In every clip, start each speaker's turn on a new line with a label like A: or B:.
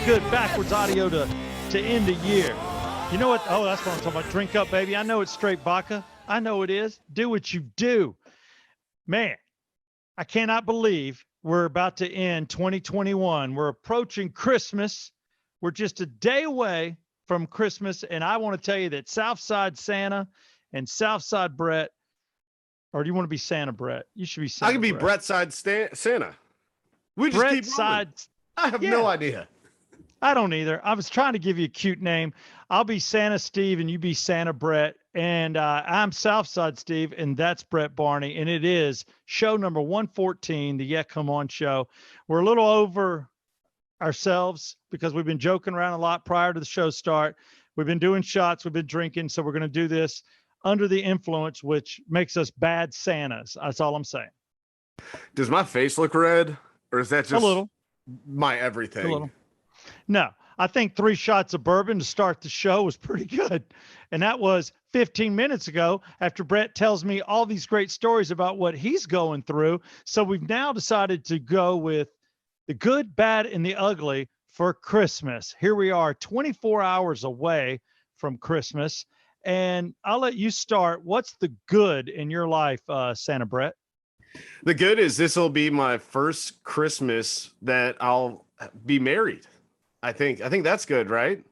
A: good backwards audio to end the year. You know what? Oh, that's what I'm talking about. Drink up, baby. I know it's straight vodka. I know it is. Do what you do. Man, I cannot believe we're about to end 2021. We're approaching Christmas. We're just a day away from Christmas. And I want to tell you that Southside Santa and Southside Brett, or do you want to be Santa Brett? You should be Santa
B: I can be
A: Brett.
B: Brett side Santa. We just
A: Brett
B: keep rolling.
A: side.
B: I have
A: Yeah.
B: no idea.
A: I don't either. I was trying to give you a cute name. I'll be Santa Steve and you be Santa Brett. And I'm Southside Steve, and that's Brett Barney. And it is show number 114, the Yeah Come On show. We're a little over ourselves because we've been joking around a lot prior to the show start. We've been doing shots. We've been drinking. So we're going to do this under the influence, which makes us bad Santas. That's all I'm saying.
B: Does my face look red? Or is that just
A: A little.
B: my everything?
A: A little. No, I think 3 shots of bourbon to start the show was pretty good. And that was 15 minutes ago after Brett tells me all these great stories about what he's going through. So we've now decided to go with the good, bad, and the ugly for Christmas. Here we are 24 hours away from Christmas. And I'll let you start. What's the good in your life, Santa Brett?
B: The good is this will be my first Christmas that I'll be married. I think that's good, right?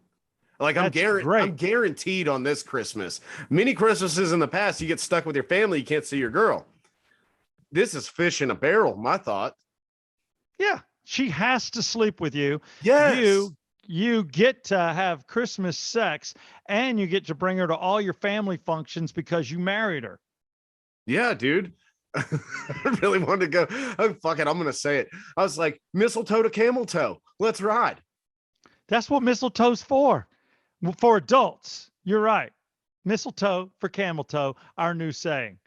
B: Like I'm guaranteed on this Christmas. Many Christmases in the past, you get stuck with your family, you can't see your girl. This is fish in a barrel, my thought.
A: Yeah, she has to sleep with you.
B: Yes.
A: You get to have Christmas sex, and you get to bring her to all your family functions because you married her.
B: Yeah, dude. I really wanted to go. Oh, fuck it. I'm going to say it. I was like, mistletoe to camel toe. Let's ride.
A: That's what mistletoe's for adults. You're right. Mistletoe for camel toe, our new saying.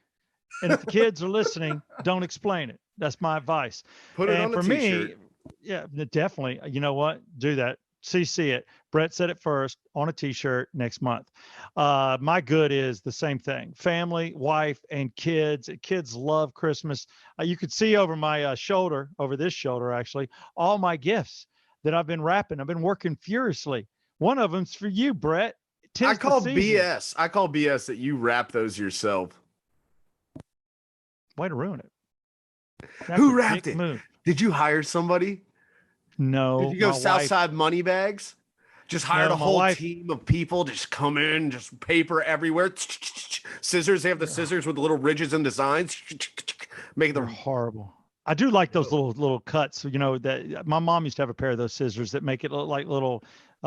A: And if the kids are listening, don't explain it. That's my advice.
B: Put it
A: and
B: on a
A: for
B: t-shirt.
A: me, yeah, definitely. You know what? Do that. CC it. Brett said it first on a t-shirt next month. My good is the same thing. Family, wife, and kids. Kids love Christmas. You could see over my shoulder, over this shoulder, actually, all my gifts that I've been wrapping. I've been working furiously. One of them's for you, Brett.
B: I call BS. I call BS that you wrap those yourself.
A: Way to ruin it. That's
B: Who
A: a
B: wrapped
A: dick
B: it?
A: move.
B: Did you hire somebody?
A: No.
B: Did you go
A: my
B: Southside money bags? Just hired
A: No,
B: a
A: my
B: whole
A: wife-
B: team of people, just come in, just paper everywhere. Scissors, they have the scissors with the little ridges and designs. Make
A: They're
B: them
A: horrible. I do like those little cuts. You know that my mom used to have a pair of those scissors that make it look like little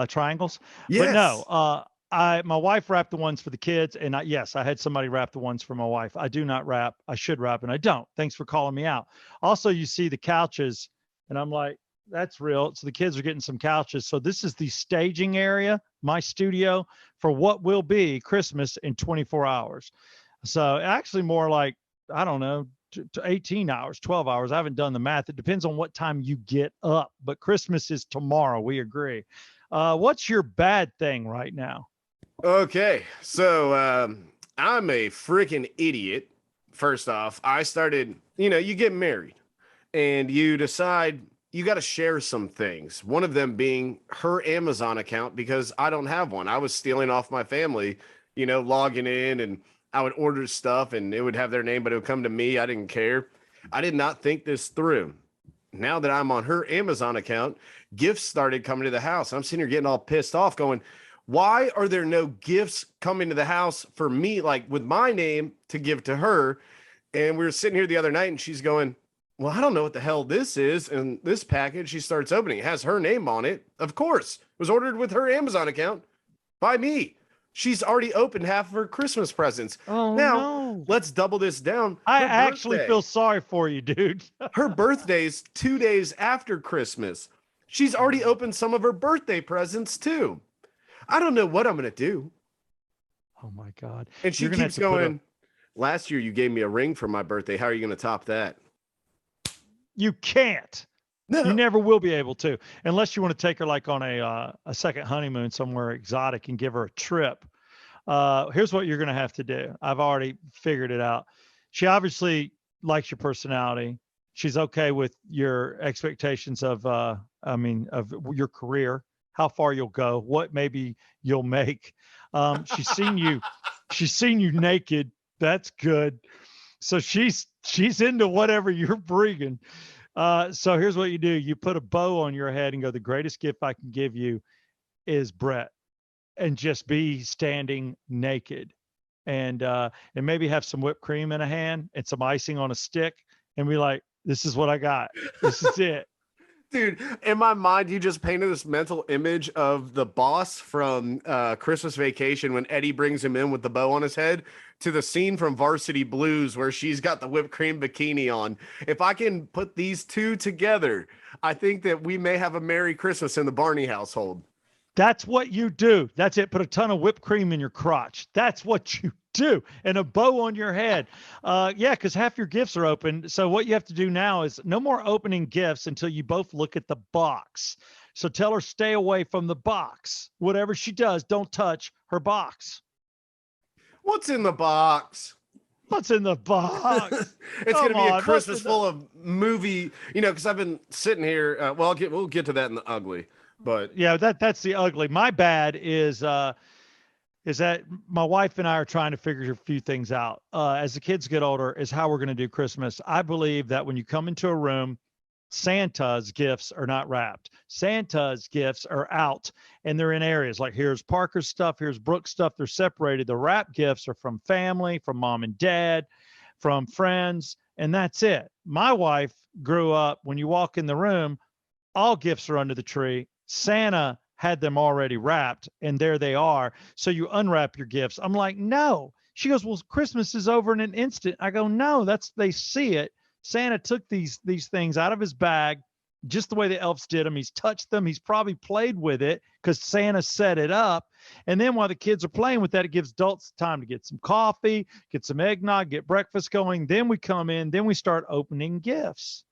A: triangles.
B: Yes.
A: But no, my wife wrapped the ones for the kids, and yes, I had somebody wrap the ones for my wife. I do not wrap. I should wrap, and I don't. Thanks for calling me out. Also, you see the couches, and I'm like, that's real. So the kids are getting some couches. So this is the staging area, my studio, for what will be Christmas in 24 hours. So actually more like, I don't know, to 18 hours, 12 hours. I haven't done the math. It depends on what time you get up, but Christmas is tomorrow. We agree. What's your bad thing right now?
B: Okay, so I'm a freaking idiot. First off, I started, you get married and you decide you got to share some things. One of them being her Amazon account because I don't have one. I was stealing off my family, logging in, and I would order stuff and it would have their name, but it would come to me. I didn't care. I did not think this through. Now that I'm on her Amazon account, gifts started coming to the house. I'm sitting here getting all pissed off going, why are there no gifts coming to the house for me, like with my name to give to her? And we were sitting here the other night and she's going, well, I don't know what the hell this is. And this package she starts opening, it has her name on it. Of course, it was ordered with her Amazon account by me. She's already opened half of her Christmas presents.
A: Oh,
B: now,
A: no.
B: let's double this down.
A: I
B: Her
A: actually
B: birthday.
A: feel sorry for you, dude.
B: Her birthday's 2 days after Christmas. She's already opened some of her birthday presents too. I don't know what I'm going to do.
A: Oh my God.
B: And she
A: You're gonna
B: keeps
A: have to put
B: going, last year you gave me a ring for my birthday. How are you going to top that?
A: You can't.
B: No.
A: You never will be able to, unless you want to take her like on a second honeymoon somewhere exotic and give her a trip. Here's what you're going to have to do. I've already figured it out. She obviously likes your personality. She's okay with your expectations of your career how far you'll go, what maybe you'll make. She's seen you, she's seen you naked. That's good. So she's into whatever you're bringing. So here's what you do: you put a bow on your head and go, the greatest gift I can give you is Brett, and just be standing naked, and maybe have some whipped cream in a hand and some icing on a stick, and be like, this is what I got. This is it.
B: Dude, in my mind, you just painted this mental image of the boss from Christmas Vacation when Eddie brings him in with the bow on his head to the scene from Varsity Blues where she's got the whipped cream bikini on. If I can put these two together, I think that we may have a Merry Christmas in the Barney household.
A: That's what you do. That's it. Put a ton of whipped cream in your crotch. That's what you do. And a bow on your head. Yeah, because half your gifts are open. So what you have to do now is no more opening gifts until you both look at the box. So tell her, stay away from the box. Whatever she does, don't touch her box.
B: What's in the box?
A: What's in the box?
B: It's going to be a Christmas full of movie, because I've been sitting here. Well, we'll get to that in the ugly. But
A: yeah, that's the ugly. My bad is that my wife and I are trying to figure a few things out. As the kids get older, is how we're going to do Christmas. I believe that when you come into a room, Santa's gifts are not wrapped. Santa's gifts are out, and they're in areas like, here's Parker's stuff, here's Brooke's stuff. They're separated. The wrap gifts are from family, from mom and dad, from friends, and that's it. My wife grew up, when you walk in the room, all gifts are under the tree. Santa had them already wrapped, and there they are. So you unwrap your gifts. I'm like, no. She goes, well, Christmas is over in an instant. I go, no, they see it. Santa took these things out of his bag, just the way the elves did them. He's touched them. He's probably played with it because Santa set it up. And then while the kids are playing with that, it gives adults time to get some coffee, get some eggnog, get breakfast going. Then we come in, then we start opening gifts.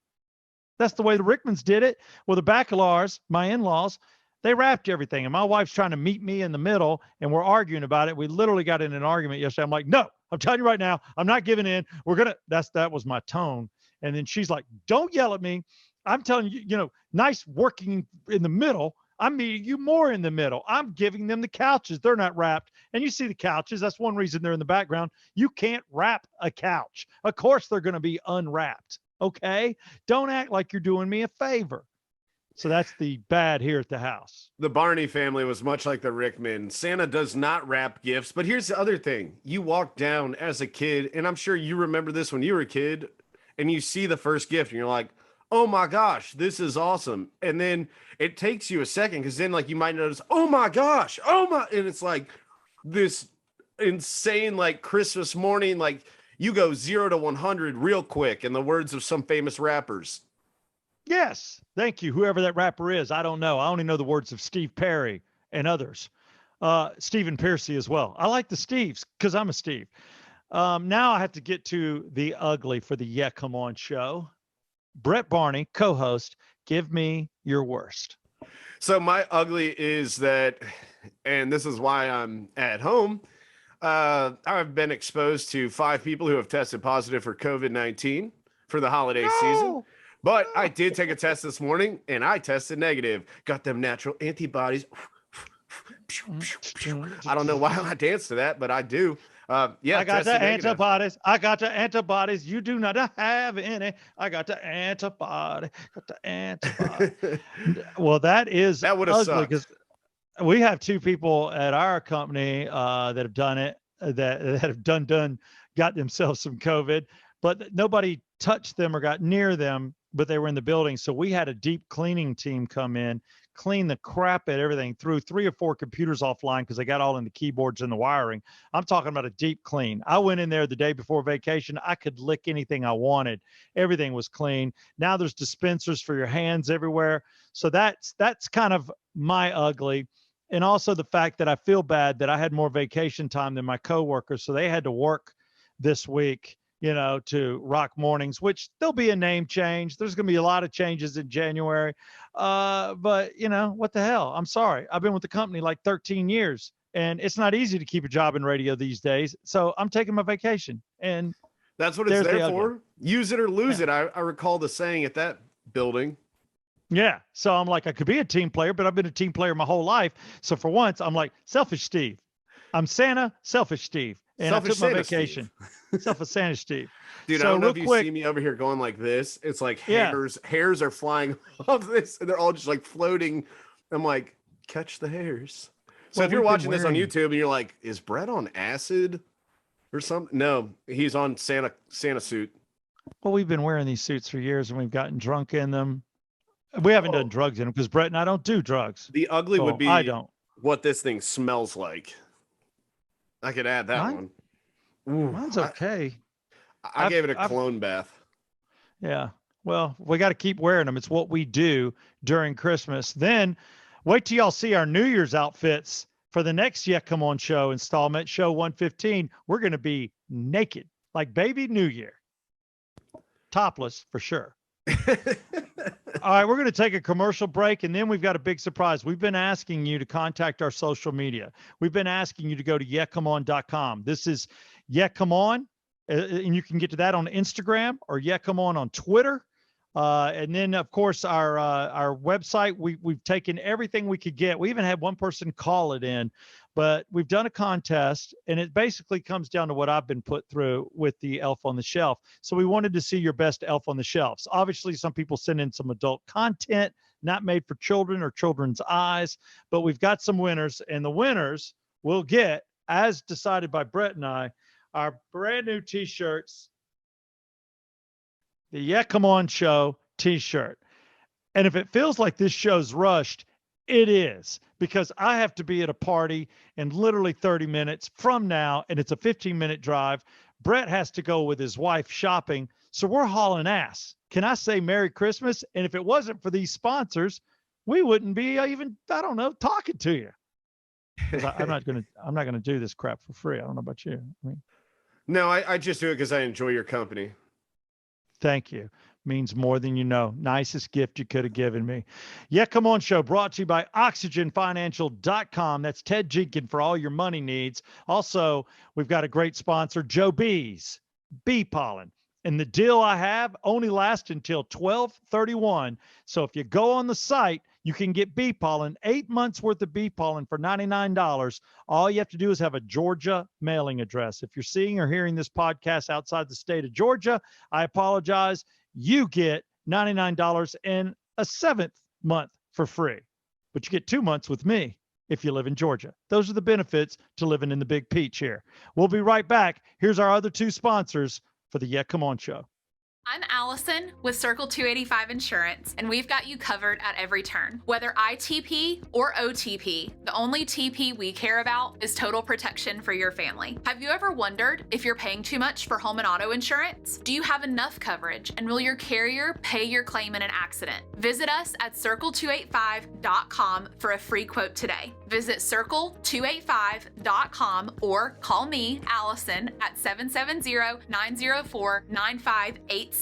A: That's the way the Rickmans did it. Well, the Bacalars, my in-laws, they wrapped everything. And my wife's trying to meet me in the middle, and we're arguing about it. We literally got in an argument yesterday. I'm like, no, I'm telling you right now, I'm not giving in. That was my tone. And then she's like, don't yell at me. I'm telling you, nice working in the middle. I'm meeting you more in the middle. I'm giving them the couches. They're not wrapped. And you see the couches. That's one reason they're in the background. You can't wrap a couch. Of course, they're going to be unwrapped. Okay, don't act like you're doing me a favor. So that's the bad here at the house.
B: The Barney family was much like the Rickman. Santa does not wrap gifts. But here's the other thing. You walk down as a kid, and I'm sure you remember this when you were a kid, and you see the first gift, and you're like, oh my gosh, this is awesome. And then it takes you a second, because then you might notice, oh my gosh, and it's like this insane Christmas morning, you go 0 to 100 real quick, in the words of some famous rappers.
A: Yes. Thank you. Whoever that rapper is, I don't know. I only know the words of Steve Perry and others. Stephen Piercy as well. I like the Steves because I'm a Steve. Now I have to get to the ugly for the Yeah Come On show. Brett Barney, co-host, give me your worst.
B: So my ugly is that, and this is why I'm at home, I've been exposed to 5 people who have tested positive for COVID-19 for the holiday season. But I did take a test this morning, and I tested negative. Got them natural antibodies. I don't know why I dance to that, but I do. Yeah,
A: I got the antibodies. I got the antibodies. You do not have any. I got the antibody. Got the antibody. Well, that would have ugly because we have 2 people at our company that have done it, that have done got themselves some COVID, but nobody touched them or got near them, but they were in the building. So we had a deep cleaning team come in, clean the crap at everything, threw 3 or 4 computers offline because they got all in the keyboards and the wiring. I'm talking about a deep clean. I went in there the day before vacation. I could lick anything I wanted. Everything was clean. Now there's dispensers for your hands everywhere. So that's kind of my ugly. And also the fact that I feel bad that I had more vacation time than my coworkers. So they had to work this week, to Rock Mornings, which there'll be a name change. There's going to be a lot of changes in January. But what the hell? I'm sorry. I've been with the company 13 years, and it's not easy to keep a job in radio these days. So I'm taking my vacation, and
B: that's what it's there for. Use it or lose it. I recall the saying at that building.
A: Yeah. So I'm like, I could be a team player, but I've been a team player my whole life. So for once, I'm like, selfish Steve. I'm Santa, selfish Steve. And I
B: Selfish
A: took my
B: Santa Steve.
A: vacation. Selfish Santa Steve.
B: Dude, I
A: So
B: don't know
A: real
B: if you see
A: quick,
B: me over here going like this. It's like
A: yeah.
B: hairs are flying off this, and they're all just like floating. I'm like, catch the hairs. So
A: Well,
B: if you're
A: we've been
B: watching this on
A: wearing
B: YouTube and you're like, is Brett on acid or something? No, he's on Santa suit.
A: we've been wearing these suits for years and we've gotten drunk in them. We haven't done
B: Oh,
A: drugs in them because Brett and I don't do drugs.
B: the ugly would
A: Well, I
B: be
A: don't.
B: what this thing smells like. I could add that
A: Mine
B: one. Ooh,
A: mine's okay.
B: I
A: I've
B: gave it a
A: I've
B: clone bath.
A: Yeah. Well, we got to keep wearing them. It's what we do during Christmas. Then wait till y'all see our New Year's outfits for the next Yeah Come On show installment, show 115. We're going to be naked like baby New Year, topless for sure. All right, we're going to take a commercial break and then we've got a big surprise. We've been asking you to contact our social media. We've been asking you to go to yeahcomeon.com. This is Yeah Come On, and you can get to that on Instagram or Yeah Come On Twitter. And then, of course, our website. We've taken everything we could get. We even had one person call it in, but we've done a contest, and it basically comes down to what I've been put through with the Elf on the Shelf. So we wanted to see your best Elf on the Shelves. Obviously, some people send in some adult content, not made for children or children's eyes, but we've got some winners, and the winners will get, as decided by Brett and I, our brand new T-shirts, the Yeah Come On Show T-shirt. And if it feels like this show's rushed, it is because I have to be at a party in literally 30 minutes from now, and it's a 15-minute drive. Brett has to go with his wife shopping. So we're hauling ass. Can I say Merry Christmas? And if it wasn't for these sponsors, we wouldn't be even, I don't know, talking to you. Because I'm not gonna do this crap for free. I don't know about you. I mean,
B: No, I just do it because I enjoy your company.
A: thank you. Means more than you know. Nicest gift you could have given me. Yeah, Come On Show brought to you by OxygenFinancial.com. That's Ted Jenkins for all your money needs. Also, we've got a great sponsor, Joe Bees, Bee Pollen. And the deal I have only lasts until 12/31. So if you go on the site, you can get bee pollen, 8 months worth of bee pollen for $99. All you have to do is have a Georgia mailing address. If you're seeing or hearing this podcast outside the state of Georgia, I apologize. You get $99 and a 7th month for free, but you get 2 months with me if you live in Georgia. Those are the benefits to living in the Big Peach here. We'll be right back. Here's our other two sponsors for the Yeah Come On show.
C: I'm Allison with Circle 285 Insurance, and we've got you covered at every turn. Whether ITP or OTP, the only TP we care about is total protection for your family. Have you ever wondered if you're paying too much for home and auto insurance? Do you have enough coverage, and will your carrier pay your claim in an accident? Visit us at circle285.com for a free quote today. Visit circle285.com or call me, Allison, at 770-904-9586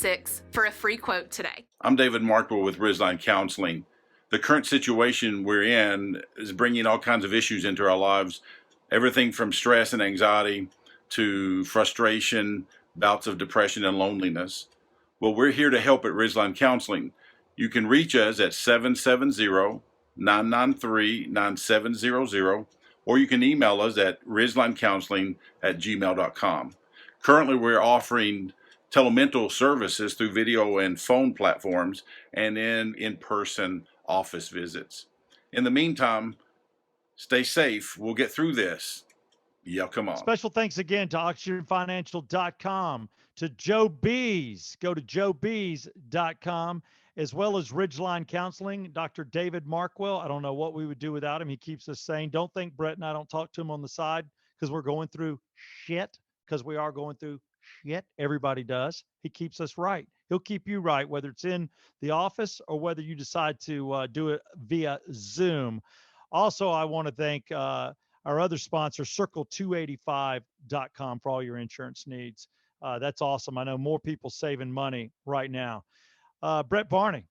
C: for a free quote today.
D: I'm David Markwell with Ridgeline Counseling. The current situation we're in is bringing all kinds of issues into our lives, everything from stress and anxiety to frustration, bouts of depression and loneliness. Well, we're here to help at Ridgeline Counseling. You can reach us at 770-993-9700, or you can email us at ridgelinecounseling@gmail.com. Currently, we're offering telemental services through video and phone platforms and in-person office visits. In the meantime, stay safe. We'll get through this. Yeah, come on.
A: Special thanks again to OxygenFinancial.com, to Joe Bees. Go to joebees.com, as well as Ridgeline Counseling, Dr. David Markwell. I don't know what we would do without him. He keeps us sane. Don't think Brett and I don't talk to him on the side because we're going through shit, because we are going through shit. Everybody does. He keeps us right. He'll keep you right, whether it's in the office or whether you decide to do it via Zoom. Also, I want to thank our other sponsor, circle285.com, for all your insurance needs. That's awesome. I know more people saving money right now. Brett Barney,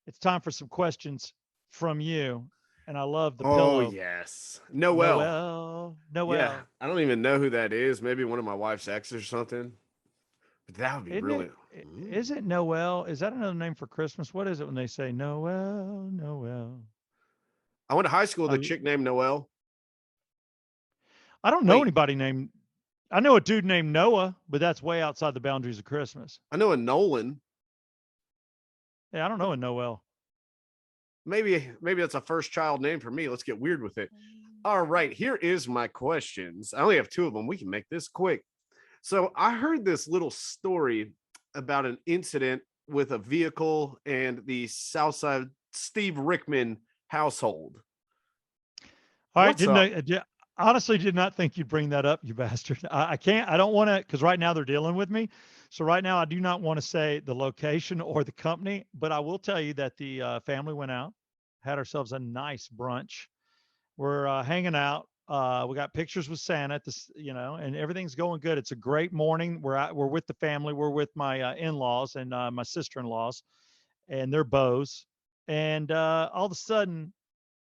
A: it's time for some questions from you. And I love the pillow.
B: Oh, yes. Noel.
A: Noel.
B: Yeah. I don't even know who that is. Maybe one of my wife's exes or something. That would be
A: Isn't
B: really.
A: it? Is it Noel? Is that another name for Christmas? What is it when they say Noel, Noel?
B: I went to high school with a
A: I,
B: chick named Noelle.
A: I don't know
B: Wait,
A: anybody named. I know a dude named Noah, but that's way outside the boundaries of Christmas.
B: I know a Nolan.
A: Yeah, I don't know a Noel.
B: Maybe that's a first child name for me. Let's get weird with it. All right, here is my questions. I only have two of them. We can make this quick. So I heard this little story about an incident with a vehicle and the Southside Steve Rickman household.
A: All right,
B: What's up?
A: honestly did not think you'd bring that up, you bastard. I can't. I don't want to because right now they're dealing with me. So right now I do not want to say the location or the company, but I will tell you that the family went out, had ourselves a nice brunch. We're hanging out. We got pictures with Santa at this, and everything's going good. It's a great morning. We're with the family. We're with my in-laws and my sister-in-laws and their beaux. And all of a sudden,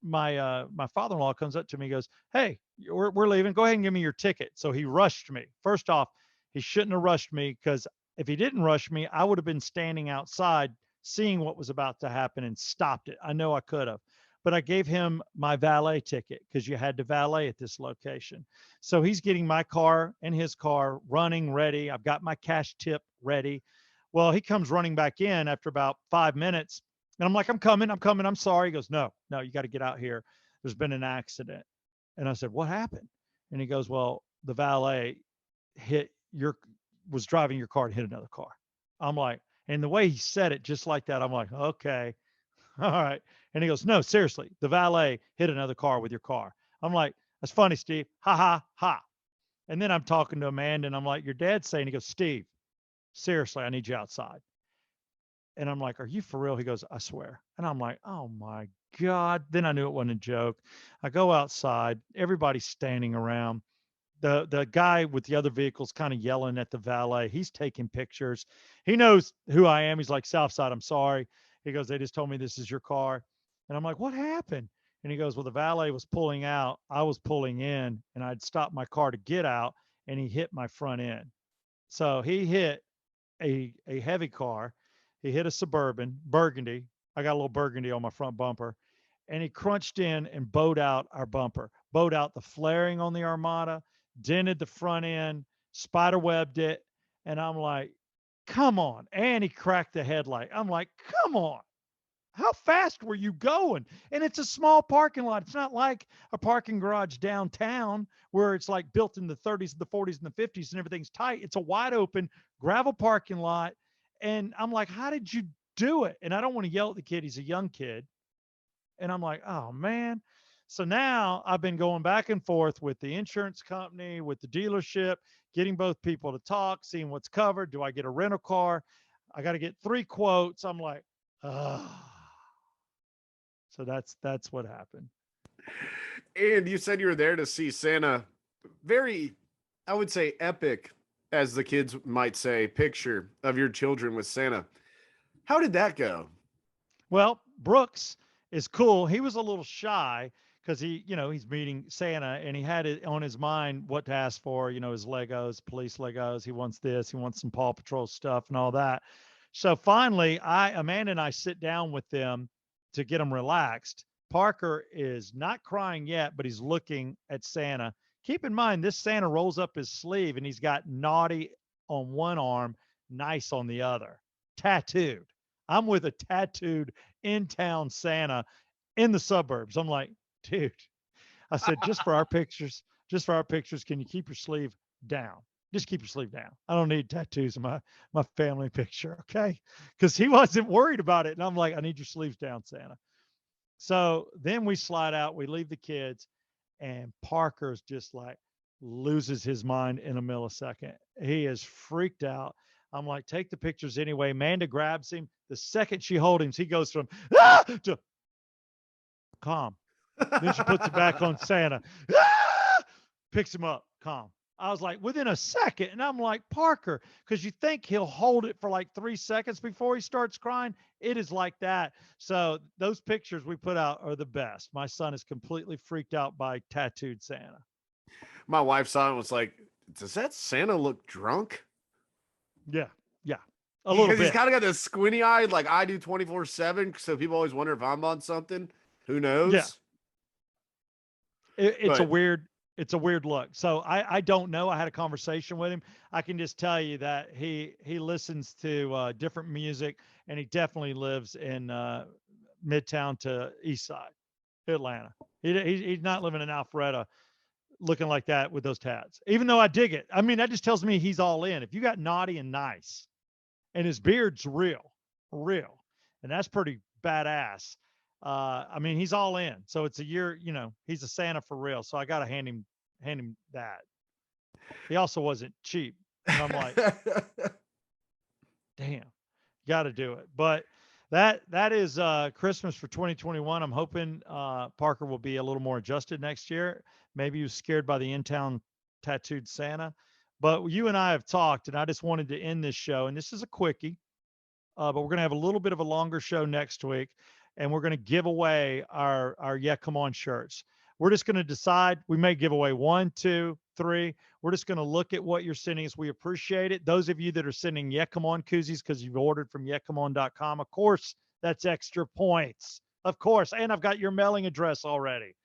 A: my father-in-law comes up to me and goes, "Hey, we're leaving. Go ahead and give me your ticket." So he rushed me. First off, he shouldn't have rushed me because if he didn't rush me, I would have been standing outside seeing what was about to happen and stopped it. I know I could have. But I gave him my valet ticket because you had to valet at this location. So he's getting my car and his car running ready. I've got my cash tip ready. Well, he comes running back in after about 5 minutes. And I'm like, I'm coming. I'm sorry. He goes, no, you got to get out here. There's been an accident. And I said, what happened? And he goes, well, the valet hit your, was driving your car and hit another car. I'm like, and the way he said it just like that, I'm like, okay, all right. And he goes, no, seriously, the valet hit another car with your car. I'm like, that's funny, Steve. Ha ha ha. And then I'm talking to Amanda and I'm like, your dad's saying, he goes, Steve, seriously, I need you outside. And I'm like, are you for real? He goes, I swear. And I'm like, oh my God. Then I knew it wasn't a joke. I go outside, everybody's standing around. The guy with the other vehicles kind of yelling at the valet. He's taking pictures. He knows who I am. He's like, Southside, I'm sorry. He goes, they just told me this is your car. And I'm like, what happened? And he goes, well, the valet was pulling out. I was pulling in and I'd stopped my car to get out and he hit my front end. So he hit a heavy car. He hit a Suburban Burgundy. I got a little Burgundy on my front bumper, and he crunched in and bowed out our bumper, bowed out the flaring on the Armada, dented the front end, spider webbed it, and I'm like, come on. And he cracked the headlight. I'm like, come on. How fast were you going? And it's a small parking lot. It's not like a parking garage downtown where it's like built in the 30s, the 40s, and the 50s and everything's tight. It's a wide open gravel parking lot. And I'm like, how did you do it? And I don't want to yell at the kid. He's a young kid. And I'm like, oh man. So now I've been going back and forth with the insurance company, with the dealership, getting both people to talk, seeing what's covered. Do I get a rental car? I got to get 3 quotes. I'm like, ah. So that's what happened.
B: And you said you were there to see Santa. Very, I would say, epic, as the kids might say, picture of your children with Santa. How did that go?
A: Well, Brooks is cool. He was a little shy because he's meeting Santa and he had it on his mind what to ask for, his Legos, police Legos. He wants this, he wants some Paw Patrol stuff and all that. So finally, Amanda and I sit down with them to get them relaxed. Parker is not crying yet, but he's looking at Santa. Keep in mind, this Santa rolls up his sleeve and he's got naughty on one arm, nice on the other, tattooed. I'm with a tattooed in town Santa in the suburbs. I'm like, dude, I said, just for our pictures, can you keep your sleeve down? Just keep your sleeve down. I don't need tattoos in my family picture. Okay. Cause he wasn't worried about it. And I'm like, I need your sleeves down, Santa. So then we slide out, we leave the kids, and Parker's just like loses his mind in a millisecond. He is freaked out. I'm like, take the pictures anyway. Amanda grabs him. The second she holds him, he goes from to calm. Then she puts it back on Santa. Picks him up, calm. I was like, within a second. And I'm like, Parker, because you think he'll hold it for like 3 seconds before he starts crying. It is like that. So those pictures we put out are the best. My son is completely freaked out by tattooed Santa.
B: My wife saw it and was like, does that Santa look drunk?
A: Yeah. Yeah. A little
B: Because he's
A: bit.
B: kind of got this squinty eye like I do 24/7. So people always wonder if I'm on something. Who knows?
A: Yeah. It's
B: But
A: a weird look. So I don't know. I had a conversation with him. I can just tell you that he listens to different music, and he definitely lives in Midtown to East Side, Atlanta. He's not living in Alpharetta looking like that with those tats. Even though I dig it. I mean, that just tells me he's all in. If you got naughty and nice, and his beard's real, and that's pretty badass. I mean, he's all in. So it's a year, he's a Santa for real. So I got to hand him that. He also wasn't cheap. And I'm like, damn, got to do it. But that is Christmas for 2021. I'm hoping Parker will be a little more adjusted next year. Maybe he was scared by the in-town tattooed Santa. But you and I have talked, and I just wanted to end this show. And this is a quickie, but we're going to have a little bit of a longer show next week, and we're going to give away our Yeah Come On shirts. We're just going to decide. We may give away 1, 2, 3. We're just going to look at what you're sending us. We appreciate it. Those of you that are sending Yeah Come On koozies because you've ordered from yeahcomeon.com, of course, that's extra points. Of course. And I've got your mailing address already.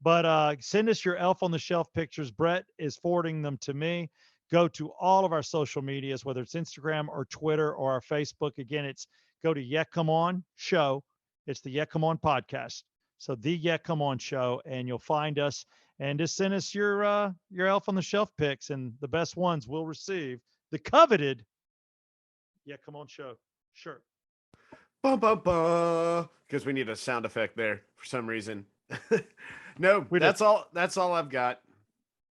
A: But send us your Elf on the Shelf pictures. Brett is forwarding them to me. Go to all of our social medias, whether it's Instagram or Twitter or our Facebook. Again, it's go to Yeah Come On Show. It's the Yeah Come On podcast. So the Yeah Come On Show, and you'll find us. And just send us your Elf on the Shelf pics, and the best ones will receive the coveted Yeah Come On Show shirt.
B: bum bum bum. Because we need a sound effect there for some reason. No, that's all. That's all I've got.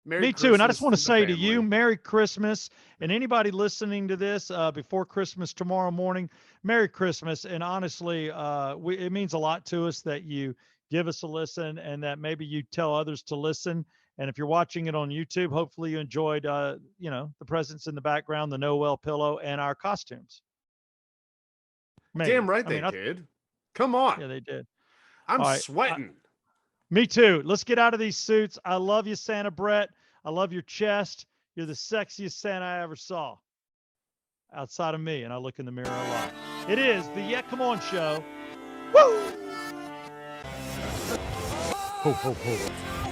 B: Merry
A: Me too. And I just want to
B: the
A: say to you,
B: family.
A: Merry Christmas. And anybody listening to this before Christmas tomorrow morning, Merry Christmas. And honestly, it means a lot to us that you give us a listen and that maybe you tell others to listen. And if you're watching it on YouTube, hopefully you enjoyed, the presents in the background, the Noel pillow, and our costumes. Maybe.
B: Damn right they did. Come on.
A: Yeah, they did.
B: I'm
A: All right.
B: sweating.
A: Me too. Let's get out of these suits. I love you, Santa Brett. I love your chest. You're the sexiest Santa I ever saw outside of me, and I look in the mirror a lot. It is the Yeah Come On Show. Woo! Ho, ho, ho.